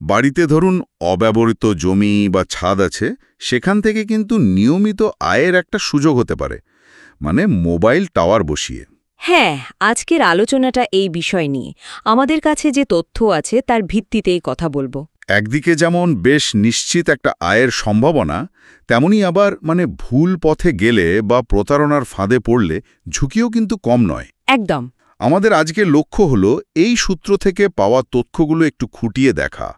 বাড়িতে ধরুন অব্যবহৃত জমি বা ছাদ আছে, সেখান থেকে কিন্তু নিয়মিত আয়ের একটা সুযোগ হতে পারে, মানে মোবাইল টাওয়ার বসিয়ে। হ্যাঁ, আজকের আলোচনাটা এই বিষয় নিয়ে। আমাদের কাছে যে তথ্য আছে তার ভিত্তিতেই কথা বলবো। একদিকে যেমন বেশ নিশ্চিত একটা আয়ের সম্ভাবনা, তেমনি আবার ভুল পথে গেলে বা প্রতারণার ফাঁদে পড়লে ঝুঁকিও কিন্তু কম নয়। একদম। আমাদের আজকের লক্ষ্য হলো এই সূত্র থেকে পাওয়া তথ্যগুলো একটু খুঁটিয়ে দেখা,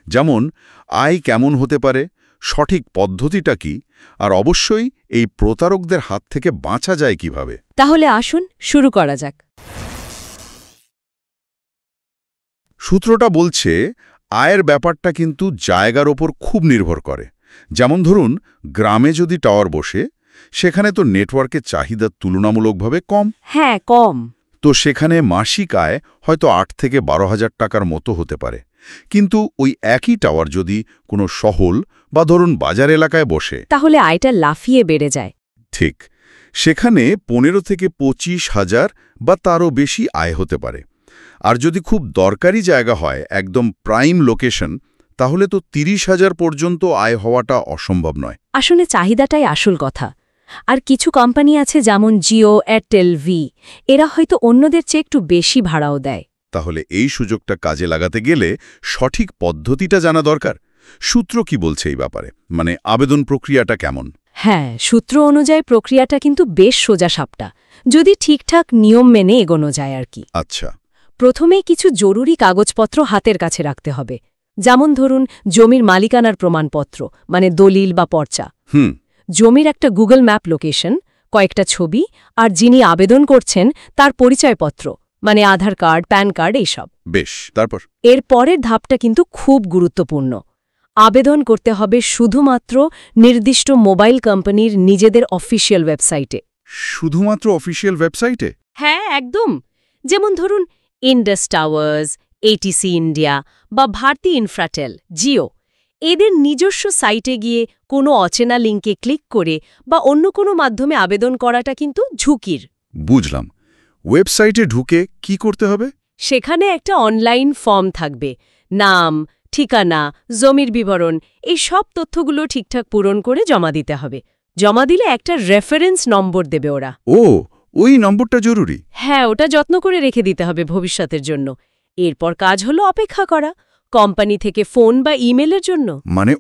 যেমন আয় কেমন হতে পারে, সঠিক পদ্ধতিটা কি, আর অবশ্যই এই প্রতারকদের হাত থেকে বাঁচা যায় কিভাবে। তাহলে আসুন শুরু করা যাক। সূত্রটা বলছে আয়ের ব্যাপারটা কিন্তু জায়গার ওপর খুব নির্ভর করে। যেমন ধরুন, গ্রামে যদি টাওয়ার বসে, সেখানে তো নেটওয়ার্কের চাহিদা তুলনামূলকভাবে কম। হ্যাঁ, কম। তো সেখানে মাসিক আয় হয়তো ৮ থেকে ১২,০০০ টাকার মতো হতে পারে। কিন্তু ওই একই টাওয়ার যদি কোনো শহর বা ধরুন বাজার এলাকায় বসে, তাহলে আয়টা লাফিয়ে বেড়ে যায়। ঠিক, সেখানে ১৫ থেকে ২৫,০০০ বা তারও বেশি আয় হতে পারে। আর যদি খুব দরকারি জায়গা হয়, একদম প্রাইম লোকেশন, তাহলে তো ৩০,০০০ পর্যন্ত আয় হওয়াটা অসম্ভব নয়। আসলে চাহিদাটাই আসল কথা। আর কিছু কোম্পানি আছে যেমন জিও, এয়ারটেল, এরা হয়তো অন্যদের চেয়ে একটু বেশি ভাড়াও দেয়। তাহলে এই সুযোগটা কাজে লাগাতে গেলে সঠিক পদ্ধতিটা জানা দরকার। সূত্র কি বলছে এই ব্যাপারে, আবেদন প্রক্রিয়াটা কেমন? হ্যাঁ, সূত্র অনুযায়ী প্রক্রিয়াটা কিন্তু বেশ সোজাসাপটা, যদি ঠিকঠাক নিয়ম মেনে এগোনো যায় আর কি। আচ্ছা। প্রথমেই কিছু জরুরি কাগজপত্র হাতের কাছে রাখতে হবে। যেমন ধরুন জমির মালিকানার প্রমাণপত্র, দলিল বা পর্চা। জমির একটা গুগল ম্যাপ লোকেশন, কয়েকটা ছবি, আর যিনি আবেদন করছেন তার পরিচয়পত্র, আধার কার্ড, প্যান কার্ড, এইসব। বেশ, তারপর? এর পরের ধাপটা কিন্তু খুব গুরুত্বপূর্ণ। আবেদন করতে হবে শুধুমাত্র নির্দিষ্ট মোবাইল কোম্পানির নিজেদের অফিসিয়াল ওয়েবসাইটে। শুধুমাত্র অফিসিয়াল ওয়েবসাইটে? হ্যাঁ, একদম। যেমন ধরুন ইন্ডাস টাওয়ার্স, এটিসি ইন্ডিয়া বা ভারতী ইনফ্রাটেল, জিও, এদের নিজস্ব সাইটে গিয়ে কোনো অচেনা লিঙ্কে ক্লিক করে বা অন্য কোনো মাধ্যমে আবেদন করাটা কিন্তু ঝুঁকির। বুঝলাম। ওয়েবসাইটে ঢুকে কি করতে হবে? সেখানে একটা অনলাইন ফর্ম থাকবে। নাম, ঠিকানা, জমির বিবরণ, এই সব তথ্যগুলো ঠিকঠাক পূরণ করে জমা দিতে হবে। জমা দিলে একটা রেফারেন্স নম্বর দেবে ওরা। ও, ওই নম্বরটা জরুরি? হ্যাঁ, ওটা যত্ন করে রেখে দিতে হবে ভবিষ্যতের জন্য। এরপর কাজ হলো অপেক্ষা করা, কোম্পানি থেকে ফোন বা ইমেলের জন্য।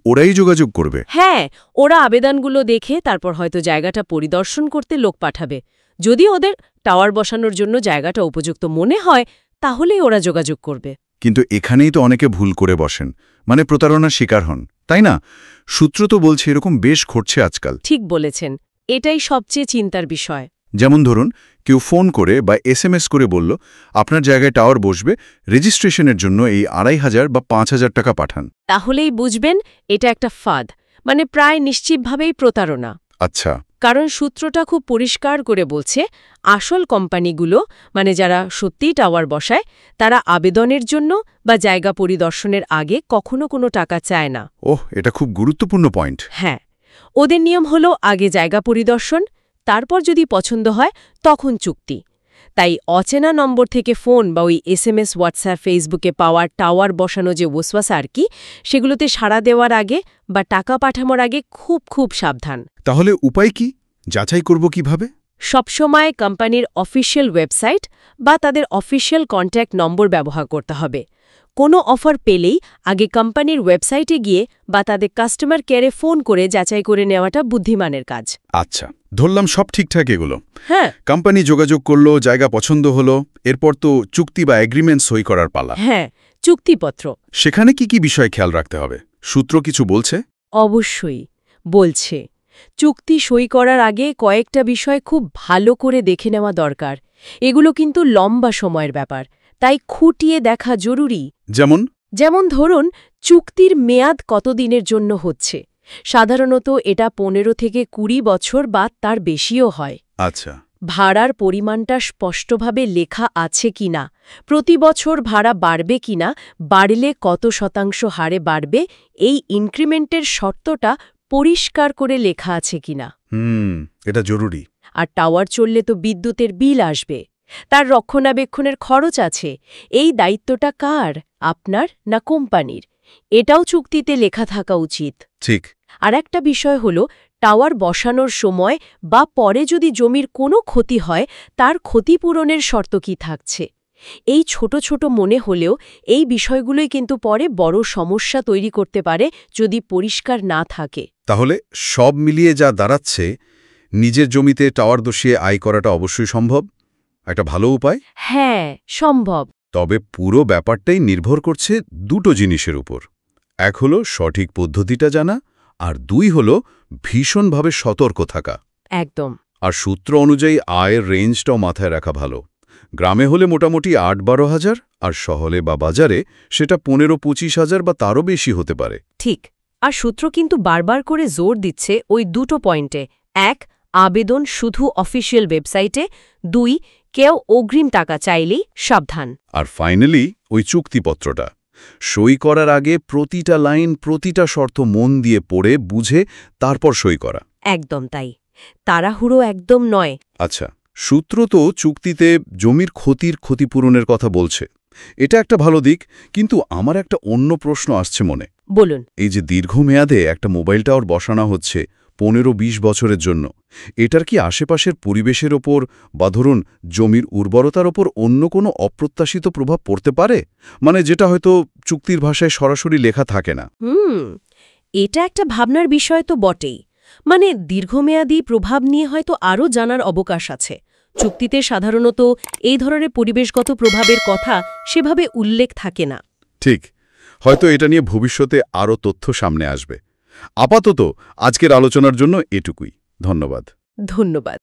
ওরাই যোগাযোগ করবে? হ্যাঁ, ওরা আবেদনগুলো দেখে তারপর হয়তো জায়গাটা পরিদর্শন করতে লোক পাঠাবে। যদি ওদের টাওয়ার বসানোর জন্য জায়গাটা উপযুক্ত মনে হয়, তাহলেই ওরা যোগাযোগ করবে। কিন্তু এখানেই তো অনেকে ভুল করে বসেন, প্রতারণার শিকার হন, তাই না? সূত্র তো বলছে এরকম বেশ ঘটছে আজকাল। ঠিক বলেছেন, এটাই সবচেয়ে চিন্তার বিষয়। যেমন ধরুন, কেউ ফোন করে বা SMS করে বলল, আপনার জায়গায় টাওয়ার বসবে, রেজিস্ট্রেশনের জন্য এই ২৫০০ বা ৫,০০০ টাকা পাঠান। তাহলেই বুঝবেন এটা একটা ফাঁদ, প্রায় নিশ্চিতভাবেই প্রতারণা। আচ্ছা। কারণ সূত্রটা খুব পরিষ্কার করে বলছে, আসল কোম্পানিগুলো, যারা সত্যিই টাওয়ার বসায়, তারা আবেদনের জন্য বা জায়গা পরিদর্শনের আগে কখনো কোনো টাকা চায় না। ওহ, এটা খুব গুরুত্বপূর্ণ পয়েন্ট। হ্যাঁ, ওদের নিয়ম হলো আগে জায়গা পরিদর্শন, তারপর যদি পছন্দ হয় তখন চুক্তি। তাই অচেনা নম্বর থেকে ফোন বা ওই SMS, হোয়াটসঅ্যাপ, ফেসবুকে পাওয়ার টাওয়ার বসানো যে ওয়াসওয়াসা আর কি, সেগুলোতে সাড়া দেওয়ার আগে বা টাকা পাঠানোর আগে খুব খুব সাবধান। তাহলে উপায় কি? যাচাই করব কিভাবে? সবসময় কোম্পানির অফিসিয়াল ওয়েবসাইট বা তাদের অফিসিয়াল কন্ট্যাক্ট নম্বর ব্যবহার করতে হবে। কোনো অফার পেলেই আগে কোম্পানির ওয়েবসাইটে গিয়ে বা তাদের কাস্টমার কেয়ারে ফোন করে যাচাই করে নেওয়াটা বুদ্ধিমানের কাজ। আচ্ছা, ধরলাম সব ঠিকঠাক এগুলো। হ্যাঁ। কোম্পানি যোগাযোগ করলো, জায়গা পছন্দ হলো, এরপর তো চুক্তি বা এগ্রিমেন্ট সই করার পালা। হ্যাঁ, চুক্তিপত্র। সেখানে কি কি বিষয় খেয়াল রাখতে হবে? সূত্র কিছু বলছে? অবশ্যই বলছে। চুক্তি সই করার আগে কয়েকটা বিষয় খুব ভালো করে দেখে নেওয়া দরকার। এগুলো কিন্তু লম্বা সময়ের ব্যাপার, তাই খুঁটিয়ে দেখা জরুরি। যেমন ধরুন, চুক্তির মেয়াদ কতদিনের জন্য হচ্ছে। সাধারণত এটা ১৫ থেকে ২০ বছর বা তার বেশিও হয়। আচ্ছা। ভাড়ার পরিমাণটা স্পষ্টভাবে লেখা আছে কিনা, প্রতি বছর ভাড়া বাড়বে কিনা, বাড়লে কত শতাংশ হারে বাড়বে, এই ইনক্রিমেন্টের শর্তটা পরিষ্কার করে লেখা আছে কিনা। এটা জরুরি। আর টাওয়ার চললে তো বিদ্যুতের বিল আসবে, তার রক্ষণাবেক্ষণের খরচ আছে। এই দায়িত্বটা কার, আপনার না কোম্পানির? এটাও চুক্তিতে লেখা থাকা উচিত। ঠিক। আর একটা বিষয় হল টাওয়ার বসানোর সময় বা পরে যদি জমির কোনো ক্ষতি হয় তার ক্ষতিপূরণের শর্ত কি থাকছে। এই ছোট ছোট মনে হলেও এই বিষয়গুলোই কিন্তু পরে বড় সমস্যা তৈরি করতে পারে যদি পরিষ্কার না থাকে। তাহলে সব মিলিয়ে যা দাঁড়াচ্ছে, নিজের জমিতে টাওয়ার বসিয়ে আয় করাটা অবশ্যই সম্ভব, একটা ভালো উপায়। হ্যাঁ, সম্ভব। তবে পুরো ব্যাপারটাই নির্ভর করছে দুটো জিনিসের উপর। এক হলো সঠিক পদ্ধতিটা জানা, আর দুই হলো ভীষণভাবে সতর্ক থাকা। একদম। আর সূত্র অনুযায়ী আয়ের রেঞ্জটাও মাথায় রাখা ভালো। গ্রামে হলে মোটামুটি ৮-১২ হাজার, আর শহরে বা বাজারে সেটা ১৫-২৫ হাজার বা তারও বেশি হতে পারে। ঠিক। আর সূত্র কিন্তু বারবার করে জোর দিচ্ছে ওই দুটো পয়েন্টে। ১. আবেদন শুধু অফিসিয়াল ওয়েবসাইটে। ২. কেউ অগ্রিম টাকা চাইলেই সাবধান। আর ফাইনালি ওই চুক্তিপত্রটা সই করার আগে প্রতিটা লাইন, প্রতিটা শর্ত মন দিয়ে পড়ে বুঝে তারপর সই করা। একদম তাই। তাড়াহুড়ো একদম নয়। আচ্ছা, সূত্র তো চুক্তিতে জমির ক্ষতিপূরণের কথা বলছে, এটা একটা ভালো দিক, কিন্তু আমার একটা অন্য প্রশ্ন আসছে মনে। বলুন। এই যে দীর্ঘমেয়াদে একটা মোবাইল টাওয়ার বসানো হচ্ছে ১৫-২০ বছরের জন্য, এটার কি আশেপাশের পরিবেশের ওপর বা ধরুন জমির উর্বরতার ওপর অন্য কোনো অপ্রত্যাশিত প্রভাব পড়তে পারে, মানে যেটা হয়তো চুক্তির ভাষায় সরাসরি লেখা থাকে না? এটা একটা ভাবনার বিষয় তো বটেই। মানে দীর্ঘমেয়াদী প্রভাব নিয়ে হয়তো আরও জানার অবকাশ আছে। চুক্তিতে সাধারণত এই ধরনের পরিবেশগত প্রভাবের কথা সেভাবে উল্লেখ থাকে না। ঠিক, হয়তো এটা নিয়ে ভবিষ্যতে আরও তথ্য সামনে আসবে। আপাতত আজকের আলোচনার জন্য এটুকুই। ধন্যবাদ। ধন্যবাদ।